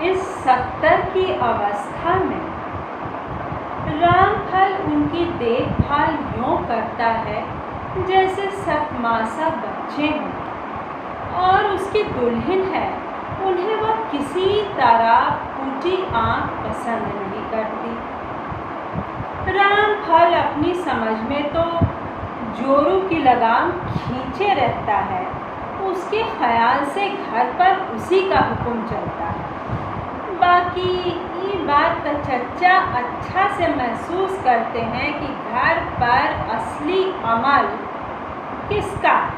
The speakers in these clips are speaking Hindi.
इस 70 की अवस्था में रामफल उनकी देखभाल यूँ करता है जैसे सतमासा बच्चे हों, और उसकी दुल्हन है उन्हें वह किसी तरह फूटी आँख पसंद नहीं करती। रामफल अपनी समझ में तो जोरू की लगाम खींचे रहता है, उसके ख्याल से घर पर उसी का हुक्म चलता है। बाकी ये बात तो चच्चा अच्छा से महसूस करते हैं कि घर पर असली अमल किसका है।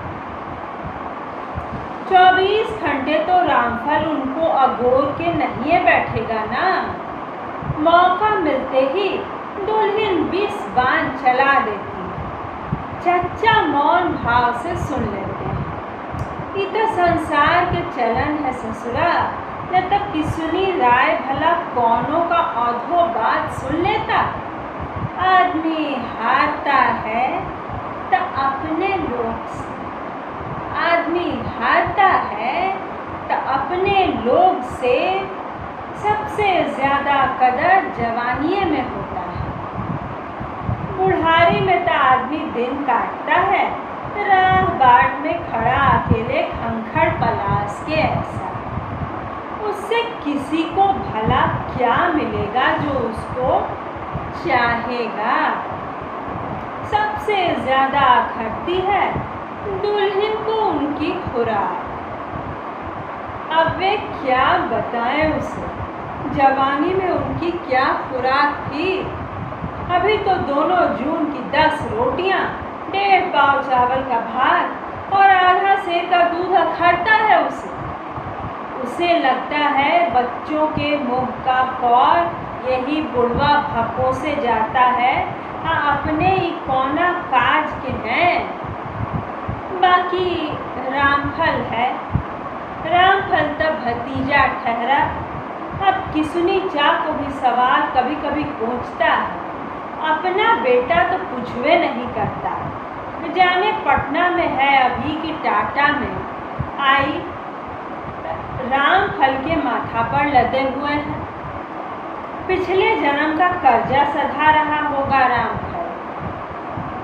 24 घंटे तो रामफल उनको अगोर के नहीं बैठेगा ना। मौका मिलते ही दुल्हन 20 बाण चला देती है। चच्चा मौन भाव से सुन लेते हैं। ये तो संसार के चलन है ससुरा, न तब किसुनी राय भला कौनों का औधो बात सुन लेता। आदमी हारता है तो अपने लोग से, आदमी हारता है तो अपने लोग से। सबसे ज़्यादा कदर जवानी में होता है। बुढ़ारी में तो आदमी दिन काटता है, राह बाट में खड़ा अकेले खंखड़ पलाश के ऐसा। उससे किसी को भला क्या मिलेगा जो उसको चाहेगा। सबसे ज़्यादा खटती है दुल्हन को उनकी खुराक। अब वे क्या बताएं उसे, जवानी में उनकी क्या खुराक थी। अभी तो दोनों जून की 10 रोटियां, 1.5 पाव चावल का भात और आधा सेर का दूध अखरता है उसे लगता है बच्चों के मुँह का कौर यही बुढ़वा भक्कों से जाता है, अपने ही कोना काज के हैं। बाकी रामफल है, रामफल तब भतीजा ठहरा। अब किसुनी चा को भी सवाल कभी कभी पूछता है। अपना बेटा तो पूछवे नहीं करता। जाने पटना में है अभी कि टाटा में। आई रामफल के माथा पर लदे हुए हैं। पिछले जन्म का कर्जा सधा रहा होगा रामफल।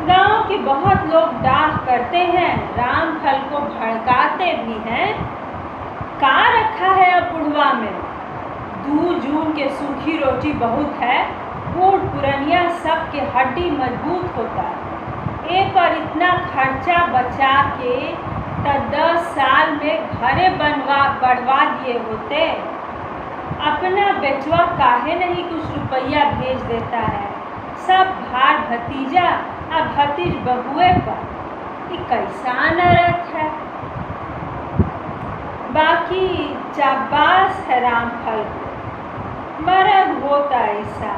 गांव के बहुत लोग डाह करते हैं, रामफल को भड़काते भी हैं। का रखा है अब बुढ़वा में? 2 जून के सूखी रोटी बहुत है, बूढ़ पुरनिया सबके हड्डी मजबूत होता है। ए पर इतना खर्चा बचा के तो 10 साल में घरे बढ़वा दिए होते। अपना बेटवा काहे नहीं कुछ रुपया भेज देता है। सब भार भतीजा और भतीज बहुए पर। ये कैसा नरक है। बाकी चाबास है रामफल को, मर्द होता ऐसा,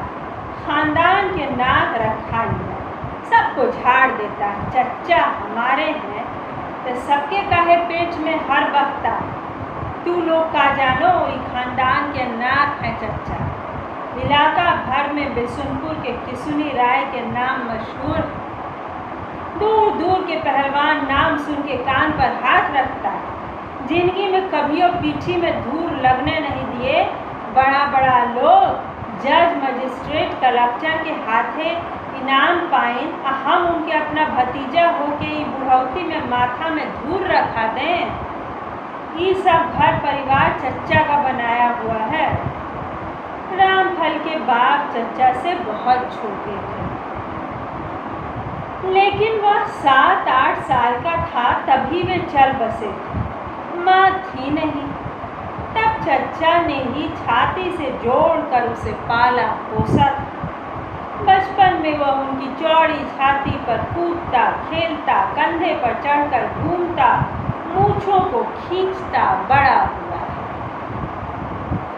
खानदान के नाक रखा लिया, सबको झाड़ देता है। चच्चा हमारे हैं तो सबके काहे पेट में हर बखता। तू लोग का जानो ये खानदान के नाक है चच्चा। इलाका भर में बिशुनपुर के किसुनी राय के नाम मशहूर। दूर दूर के पहलवान नाम सुन के कान पर हाथ रखता है। जिंदगी में कभी पीठी में धूल लगने नहीं दिए। बड़ा बड़ा लोग जज, मजिस्ट्रेट, कलेक्टर के हाथे इनाम पाइन, हम उनके अपना भतीजा हो के बुढ़ौती में माथा में धूल रखा दें। ये सब घर परिवार चच्चा का बनाया हुआ है। रामफल के बाप चच्चा से बहुत छोटे थे, लेकिन वह 7-8 साल का था तभी वे चल बसे थे। माँ थी नहीं, तब चच्चा ने ही छाती से जोड़कर उसे पाला पोसा। बचपन में वह उनकी चौड़ी छाती पर कूदता खेलता, कंधे पर चढ़कर घूमता, मूंछों को खींचता बड़ा हुआ।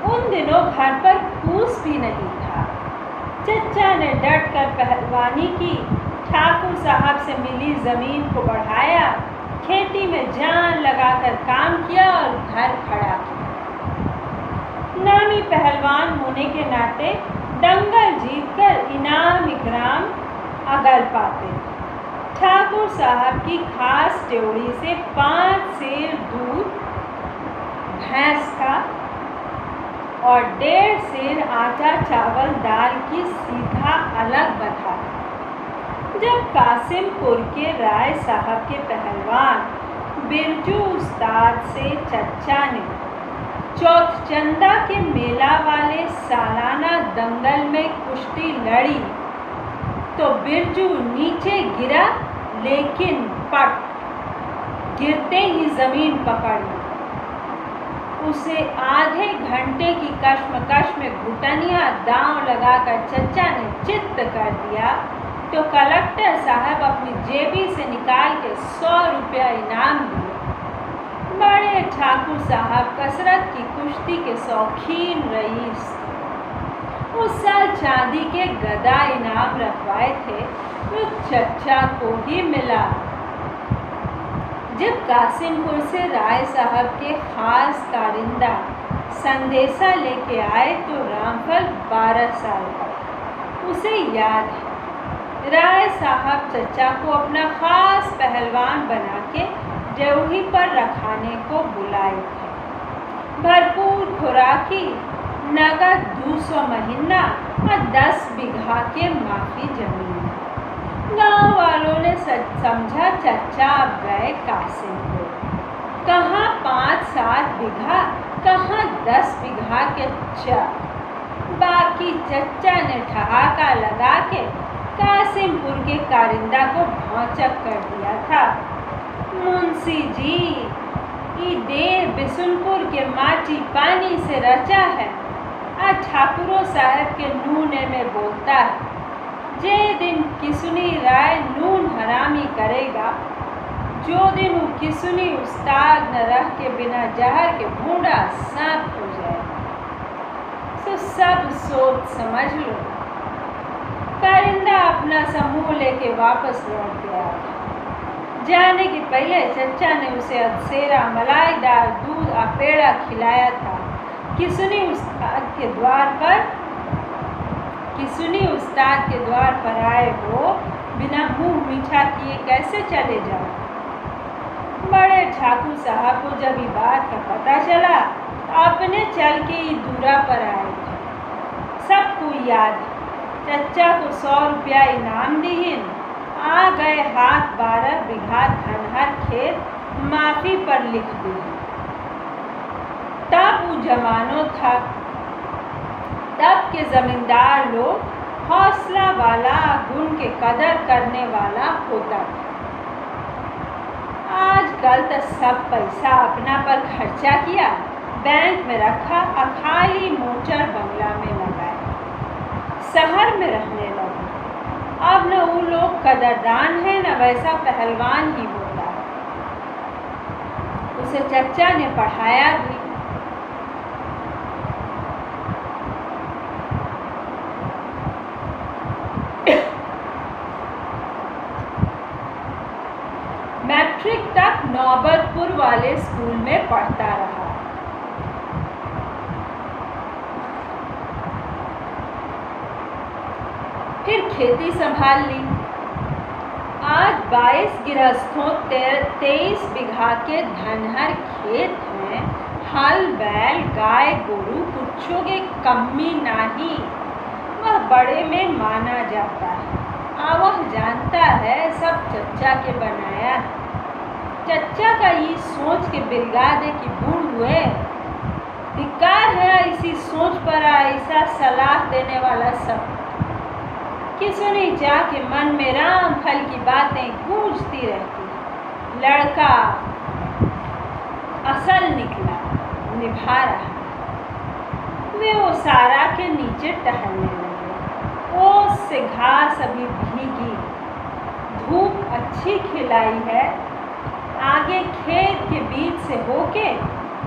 उन दिनों घर पर फूस भी नहीं था। चच्चा ने डट कर पहलवानी की, ठाकुर साहब से मिली ज़मीन को बढ़ाया, खेती में जान लगाकर काम किया और घर खड़ा किया। नामी पहलवान होने के नाते दंगल जीतकर इनाम इकराम अगल पाते। ठाकुर साहब की खास टेवड़ी से 5 सेर दूध भैंस का और 1.5 सेर आटा चावल दाल की सीधा अलग बता। जब कासिमपुर के राय साहब के पहलवान बिरजू उस्ताद से चच्चा ने चौथचंदा के मेला वाले सालाना दंगल में कुश्ती लड़ी तो बिरजू नीचे गिरा, लेकिन पट गिरते ही जमीन पकड़ ली। उसे आधे घंटे की कश्मकश में घुटनियां दांव लगाकर चच्चा ने चित्त कर दिया तो कलेक्टर साहब अपनी जेबी से निकाल के 100 रुपया इनाम दिए। बड़े ठाकुर साहब कसरत की कुश्ती के शौकीन रईस उस साल चांदी के गदा इनाम रखवाए थे तो चच्चा को ही मिला। जब कासिमपुर से राय साहब के खास कारिंदा संदेशा लेके आए तो रामफल 12 साल का। उसे याद है राय साहब चच्चा को अपना खास पहलवान बना के ड्योढ़ी पर रखाने को बुलाए थे। भरपूर खुराकी, नगद 200 महीना और 10 बीघा के माफी जमीन। गांव वालों ने समझा चच्चा अब गए कासिमपुर। कहाँ 5-7 बीघा, कहाँ 10 बीघा के बाकी चच्चा ने ठहाका लगा के कासिमपुर के कारिंदा को भौचक कर दिया था। मुंशी जी, ये देर बिसुनपुर के माटी पानी से रचा है। आज ठाकुरों साहब के नूने में बोलता है, जे दिन किसुनी राय नून हरामी करेगा, जो दिन वो किसुनी उस्ताद न रह के बिना जहर के बूढ़ा सांप हो जाएगा। तो सब सोच समझ लो। कारिंदा अपना समूह लेके वापस लौट गया। जाने के पहले चच्चा ने उसे अदसेरा, मलाईदार दूध और पेड़ा खिलाया था। किसुनी उस्ताद के द्वार पर आए हो, बिना मुंह मीठा किए कैसे चले जाओ। बड़े ठाकुर साहब को जब ये बात का पता चला तो अपने चल के ये दूरा पर आए थे। सबको याद है चच्चा को 100 रुपया इनाम दीन। आ गए हाथ 12 बीघा धनहर खेत माफी पर लिख दी। तब वो जमानो था, तब के जमींदार लोग हौसला वाला, गुण के कदर करने वाला होता था। आजकल तो सब पैसा अपना पर खर्चा किया, बैंक में रखा और खाली मोटर बंगला में लगाया, शहर में रहने लगे। अब न वो लोग कदरदान है न वैसा पहलवान ही होता है। उसे चच्चा ने पढ़ाया भी। मैट्रिक तक नौबतपुर वाले स्कूल में पढ़ता रहा। फिर खेती संभाल ली। आज 22 गृहस्थों 23 बीघा के धनहर खेत हैं। हल बैल गाय गोरू कुछों के कमी नहीं। वह बड़े में माना जाता है। वह जानता है सब चच्चा के बनाया। चच्चा का ये सोच के बिलगा दे कि बूढ़ हुए। धिक्कार है इसी सोच पर ऐसा सलाह देने वाला सब। किसने जाके मन में राम फल की बातें गूंजती रहती। लड़का असल निकला, निभा रहा। वे वो सारा के नीचे टहलने लगे। ओस से घास अभी भीगी, धूप अच्छी खिलाई है। आगे खेत के बीच से होके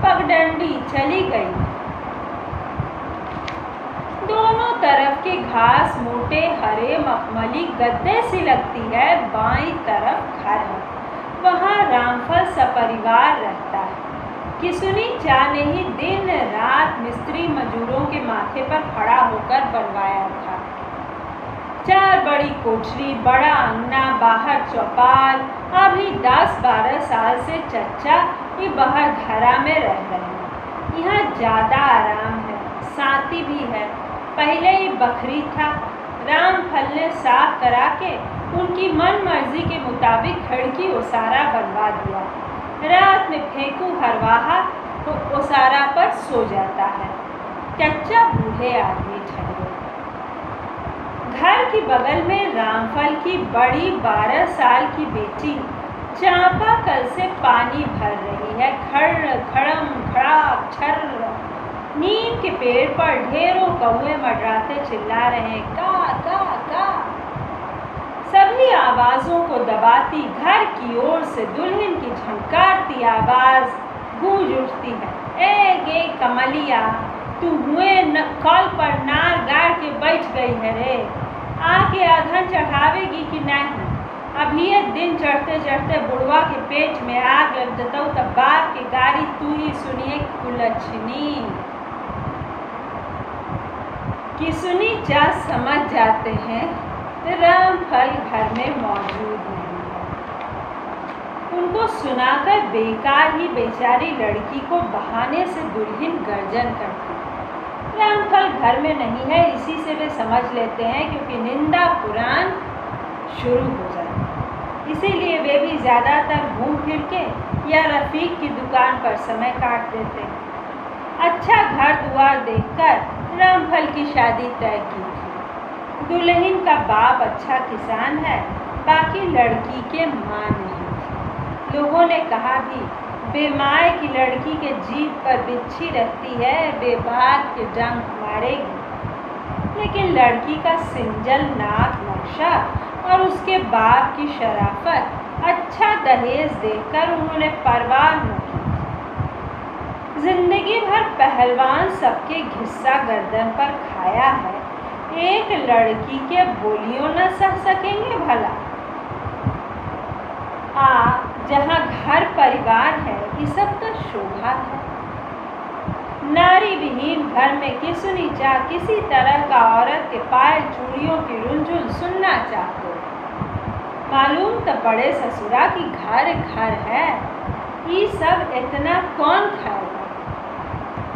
पगडंडी चली गई। दोनों तरफ के घास मोटे हरे मखमली गद्दे सी लगती है। बाईं तरफ घर है, वहाँ रामफल सपरिवार रहता है। किसुनी चाने ही दिन रात मिस्त्री मजूरों के माथे पर खड़ा होकर बनवाया था। 4 बड़ी कोठरी, बड़ा अंगना, बाहर चौपाल। अभी 10-12 साल से चच्चा ये बाहर घरा में रह रहे हैं। यहाँ ज़्यादा आराम है, साथी भी है। पहले ही बखरी था। रामफल ने साफ करा के उनकी मन मर्जी के मुताबिक खिड़की ओसारा बनवा दिया। रात में फेंकू हरवाहा तो ओसारा पर सो जाता है। चच्चा बूढ़े आदमी ठहरे। घर की बगल में रामफल की बड़ी 12 साल की बेटी चांपा कल से पानी भर रही है। खड़ खड़म खड़ाक छर्र। नीम के पेड़ पर ढेरों कौवे मंडराते चिल्ला रहे हैं, का का का। सभी आवाजों को दबाती घर की ओर से दुल्हन की झंकारती आवाज गूंज उठती है, ए गे कमलिया, तू हुए कल पर नार गाड़ के बैठ गई है रे। आके अधन चढ़ावेगी कि नहीं? अभी ये दिन चढ़ते चढ़ते बुढ़वा के पेट में आग लग जता तब बाप की गाड़ी तू ही सुनिए कुलच्छनी। किसुनी जा समझ जाते हैं रामफल घर में मौजूद नहीं है। उनको सुनाकर बेकार ही बेचारी लड़की को बहाने से दुल्हन गर्जन करती। रामफल घर में नहीं है, इसी से वे समझ लेते हैं क्योंकि निंदा पुराण शुरू हो जाए। इसीलिए वे भी ज़्यादातर घूम फिर के या रफ़ीक की दुकान पर समय काट देते हैं। अच्छा घर दुआर देखकर रामफल की शादी तय की थी। दुल्हन का बाप अच्छा किसान है, बाकी लड़की के माँ नहीं थी। लोगों ने कहा भी बेमाए की लड़की के जीभ पर बिच्छी रहती है, बेबाक के डंक मारेगी। लेकिन लड़की का सिंजल नाक नक्शा और उसके बाप की शराफत अच्छा दहेज देकर उन्होंने परवाह न की। जिंदगी भर पहलवान सबके घिस्सा गर्दन पर खाया है, एक लड़की के बोलियों न सह सकेंगे भला। जहाँ घर परिवार है ये सब तो शोभा है। नारी विहीन घर में किसुनी चाह किसी तरह का औरत के पायल चूड़ियों की रुंझुन सुनना चाहते। मालूम तो पड़े ससुरा की घर घर है, ये सब इतना कौन खाएगा।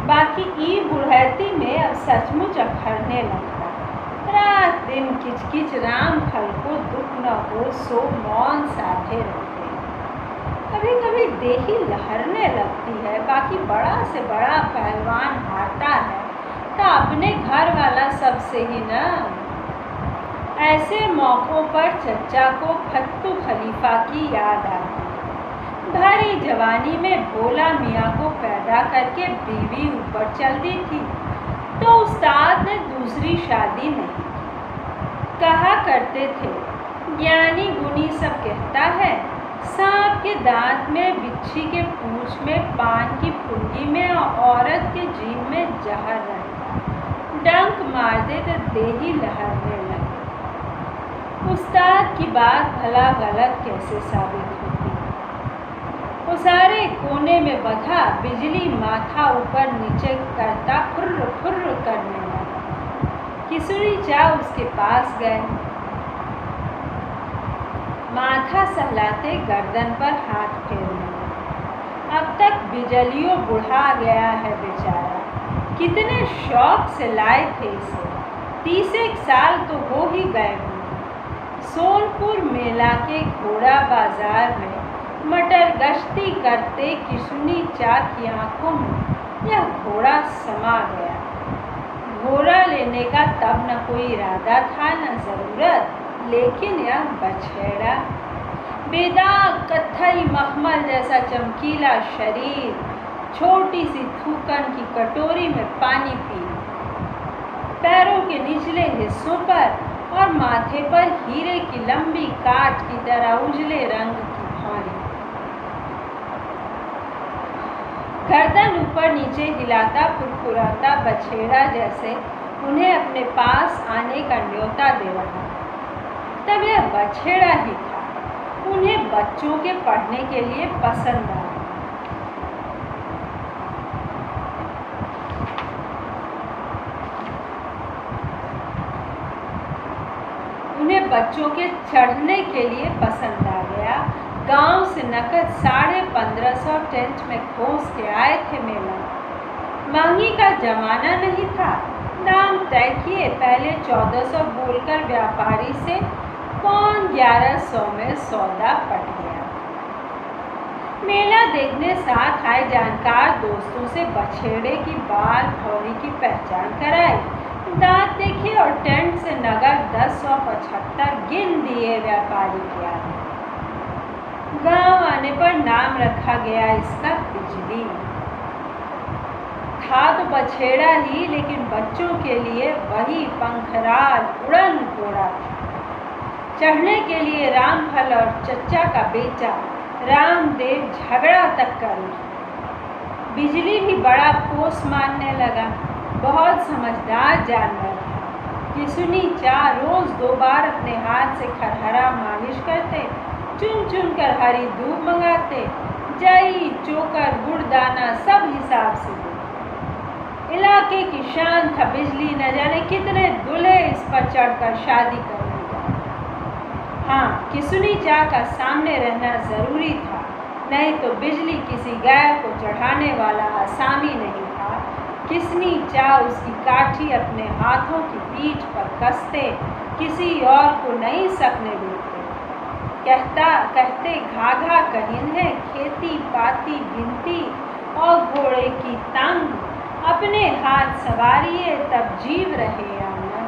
बाकी ई बुढ़ैती में अब सचमुच अखरने लगता। रात दिन किचकिच रामफल को दुख न हो सो मौन साधे रहते। कभी कभी देही लहरने लगती है, बाकी बड़ा से बड़ा पहलवान हारता है तो अपने घर वाला सबसे ही न। ऐसे मौक़ों पर चच्चा को फत्तू खलीफा की याद आती। भारी जवानी में भोला मियाँ को पैदा करके बीवी ऊपर चल दी थी तो उस्ताद ने दूसरी शादी नहीं की। कहा करते थे, ज्ञानी गुनी सब कहता है, सांप के दांत में, बिच्छी के पूंछ में, पान की फुंगी में और औरत के जीभ में जहर रहता। डंक मार दे तो देही लहरने लगे। उस्ताद की बात भला गलत कैसे साबित होती। उसारे कोने में बधा बिजली माथा ऊपर नीचे करता फुर्र फुर्र करने लगा। किसुनी चाह उसके पास गए। माथा सहलाते गर्दन पर हाथ फेरने लगे। अब तक बिजलियों बुढ़ा गया है बेचारा। कितने शौक से लाए थे इसे। 30 साल तो हो ही गए होंगे। सोनपुर मेला के घोड़ा बाजार में मटर गश्ती करते किसुनी चाह की आंखों में यह घोड़ा समा गया। घोड़ा लेने का तब न कोई इरादा था न ज़रूरत, लेकिन यह बछेड़ा, बेदाग कत्थई मखमल जैसा चमकीला शरीर, छोटी सी थूकन की कटोरी में पानी पी, पैरों के निचले हिस्सों पर और माथे पर हीरे की लंबी काट की तरह उजले रंग की भारी, गर्दन ऊपर नीचे हिलाता फुरफुराता बछेड़ा जैसे उन्हें अपने पास आने का न्योता दे रहा। तब यह बछेड़ा ही था। उन्हें बच्चों के पढ़ने के लिए पसंद आया। उन्हें बच्चों के चढ़ने के लिए पसंद आ गया। गांव से नकद 1550 टेंट में खोस के आए थे मेला। महंगी का जमाना नहीं था। दाम तय किए, पहले 1400 बोलकर व्यापारी से कौन 1100 में सौदा पट गया। मेला देखने साथ आए जानकार दोस्तों से बछेड़े की बाल भौरी की पहचान कराई, दांत देखे और टेंट से नगद 1075 गिन दिए व्यापारी के आगे। गांव आने पर नाम रखा गया इसका बिजली। था तो बछेड़ा ही, लेकिन बच्चों के लिए वही पंखराज उड़न घोड़ा था। चढ़ने के लिए रामफल और चच्चा का बेटा रामदेव झगड़ा तक कर उठा। बिजली भी बड़ा पोस मारने लगा। बहुत समझदार जानवर था। किसुनी चार रोज 2 बार अपने हाथ से खरहरा मालिश करते, चुन चुन कर हरी दूब मंगाते, जई चोकर गुड़ दाना सब हिसाब से देते। इलाके की शान था बिजली, न जाने कितने दूल्हे इस पर चढ़कर शादी करने गए। हाँ, किसुनी चा का सामने रहना जरूरी था, नहीं तो बिजली किसी गाय को चढ़ाने वाला आसामी नहीं था। किसनी चा उसकी काठी अपने हाथों की पीठ पर कसते, किसी और को नहीं सकने देते। कहते घाघा कहिन है, खेती पाती गिनती और घोड़े की तंग, अपने हाथ सवारिए तब जीव रहे या न।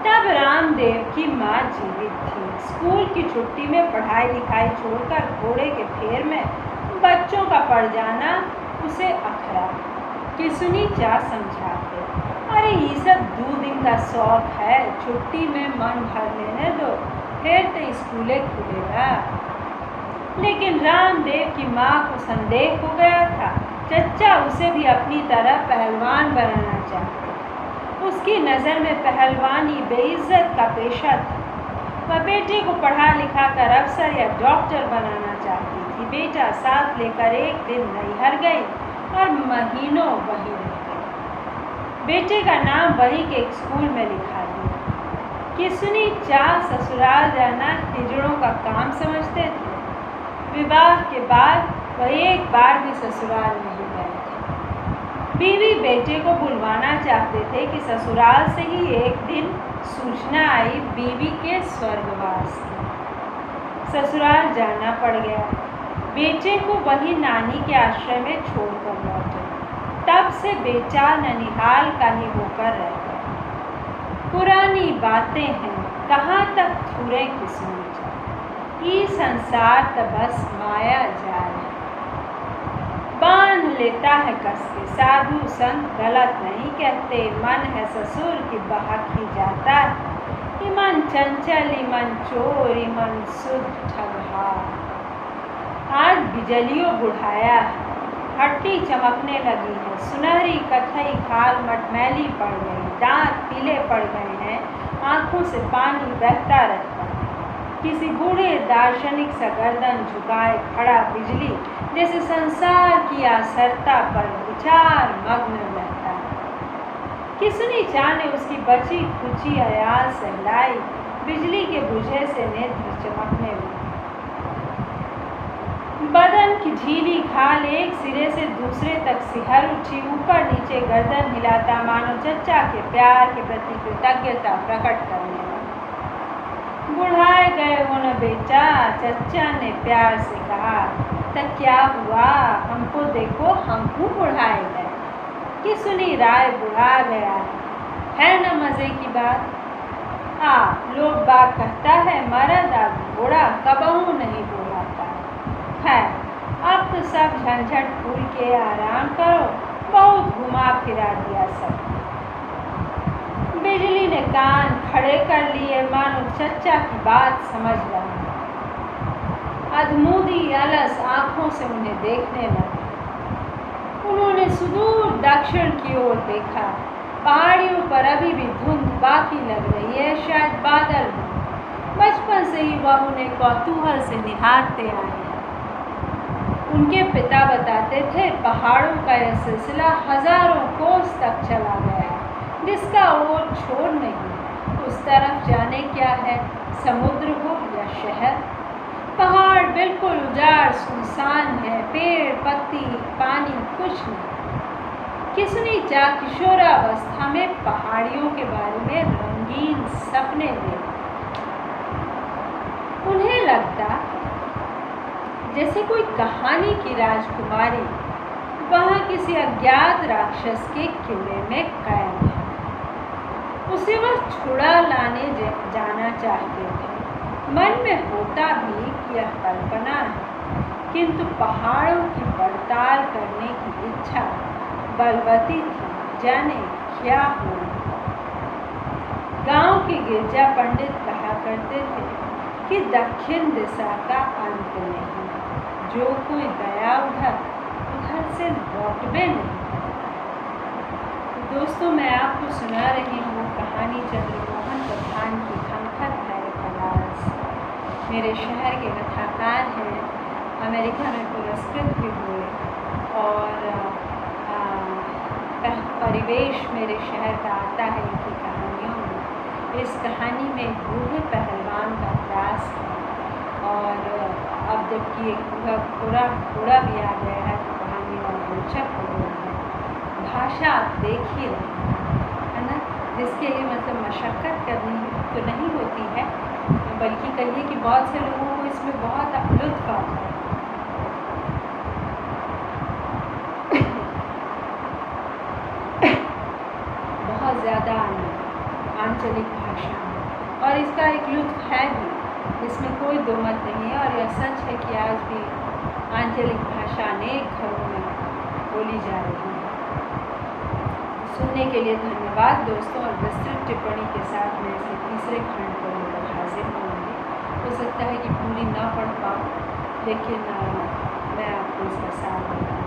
तब रामदेव की माँ जीवित थी। स्कूल की छुट्टी में पढ़ाई लिखाई छोड़कर घोड़े के फेर में बच्चों का पड़ जाना उसे अखरा। किसुनी चा समझाते, अरे ये सब 2 दिन का शौक है, छुट्टी में मन भर लेने दो, फिर तो स्कूले खुलेगा। लेकिन रामदेव की माँ को संदेह हो गया था। चच्चा उसे भी अपनी तरह पहलवान बनाना चाहते। उसकी नज़र में पहलवानी बेइज्जत का पेशा था। वह बेटे को पढ़ा लिखा कर अफसर या डॉक्टर बनाना चाहती थी। बेटा साथ लेकर एक दिन नैहर गई और महीनों वहीं रह गई। बेटे का नाम वहीं के एक स्कूल में लिखा दिया। किसुनी चा ससुराल जाना हिजड़ों का काम समझते थे। विवाह के बाद वह एक बार भी ससुराल नहीं गए थे। बीवी बेटे को बुलवाना चाहते थे कि ससुराल से ही एक दिन सूचना आई बीवी के स्वर्गवास की। ससुराल जाना पड़ गया। बेटे को वही नानी के आश्रय में छोड़कर लौटे। तब से बेटा ननिहाल का ही होकर रह गया। पुरानी बातें हैं, कहाँ तक थुरे किस्मत। ये संसार तो बस माया जाल है, बांध लेता है कस के। साधु संत गलत नहीं कहते, मन है ससुर की बहक ही जाता है। मन चंचल, मन चोर, मन शुद्ध ठगहा। आज बिजलियों बुढ़ाया है, हड्डी चमकने लगी है, सुनहरी कथई खाल मटमैली पड़ गई, दांत पीले पड़ गए हैं, आंखों से पानी बहता रहता है। किसी बूढ़े दार्शनिक सा गर्दन झुकाए खड़ा बिजली जैसे संसार की आसरता पर विचार मग्न रहता है। किसनी चा ने उसकी बची खुची अयाल सहलाई। बिजली के बुझे से नेत्र चमकने लगे। बदन की ढीली खाल एक सिरे से दूसरे तक सिहर उठी, ऊपर नीचे गर्दन हिलाता मानो चच्चा के प्यार के प्रति कृतज्ञता प्रकट करने लगा। बुढ़ाए गए हो न बेटा, चच्चा ने प्यार से कहा। तो क्या हुआ, हमको देखो, हमको बुढ़ाए गए। किसुनी राय बुढ़ा गया है न मज़े की बात। लोग बाग कहता है मर्द अब घोड़ा कबहू नहीं बुढ़ाता। खैर, अब तो सब झंझट भूल के आराम करो, बहुत घुमा फिरा दिया सब। बिजली ने कान खड़े कर लिए, मानो चच्चा की बात समझ रहा। अधमूदी अलस आंखों से उन्हें देखने लगी। उन्होंने सुदूर दक्षिण की ओर देखा। पहाड़ियों पर अभी भी धुंध बाकी लग रही है, शायद बादल हो। बचपन से ही वह उन्हें कौतूहल से निहारते आए हैं। उनके पिता बताते थे पहाड़ों का यह सिलसिला हजारों कोस तक चला गया है, जिसका ओर छोर नहीं। उस तरफ जाने क्या है, समुद्र हो या शहर। पहाड़ बिल्कुल उजाड़ सुनसान है, पेड़ पत्ती पानी कुछ नहीं। किसने जा किशोरावस्था में पहाड़ियों के बारे में रंगीन सपने देखे। उन्हें लगता जैसे कोई कहानी की राजकुमारी वहाँ किसी अज्ञात राक्षस के किले में कैद है। उसे वह छुड़ा लाने जाना चाहते थे। मन में होता भी कि यह कल्पना है, किंतु पहाड़ों की पड़ताल करने की इच्छा बलवती थी। जाने क्या हो। गांव के गिरजा पंडित कहा करते थे कि दक्षिण दिशा का अंत नहीं, जो कोई गया उधर से लौटबे नहीं। तो दोस्तों, मैं आपको सुना रही हूँ कहानी चंद्रमोहन प्रधान की खंखर भय पलाश। मेरे शहर के कथाकार हैं, अमेरिका में पुरस्कृत भी हुए, और परिवेश मेरे शहर का आता है इनकी कहानियों में। इस कहानी में एक बूढ़े पहलवान का त्रास है, और अब जबकि एक बूढ़ा भी आ गया है तो कहानी और रोचक हो गई है। भाषा आप देख ही रहे है ना, जिसके लिए मतलब मशक्क़त करनी तो नहीं होती है, बल्कि कहिए कि बहुत से लोगों को इसमें बहुत लुत्फ़ आता है। बहुत ज़्यादा आंचलिक भाषा में, और इसका एक लुत्फ़ है भी, इसमें कोई दो मत नहीं है। और यह सच है कि आज भी आंचलिक भाषा अनेक घरों में बोली जा रही है। सुनने के लिए धन्यवाद दोस्तों, और विस्तृत टिप्पणी के साथ मैं इसके तीसरे खंड को लेकर हाजिर होंगी। हो सकता है कि पूरी ना पढ़ पाऊँ, लेकिन मैं आपको इसका साथ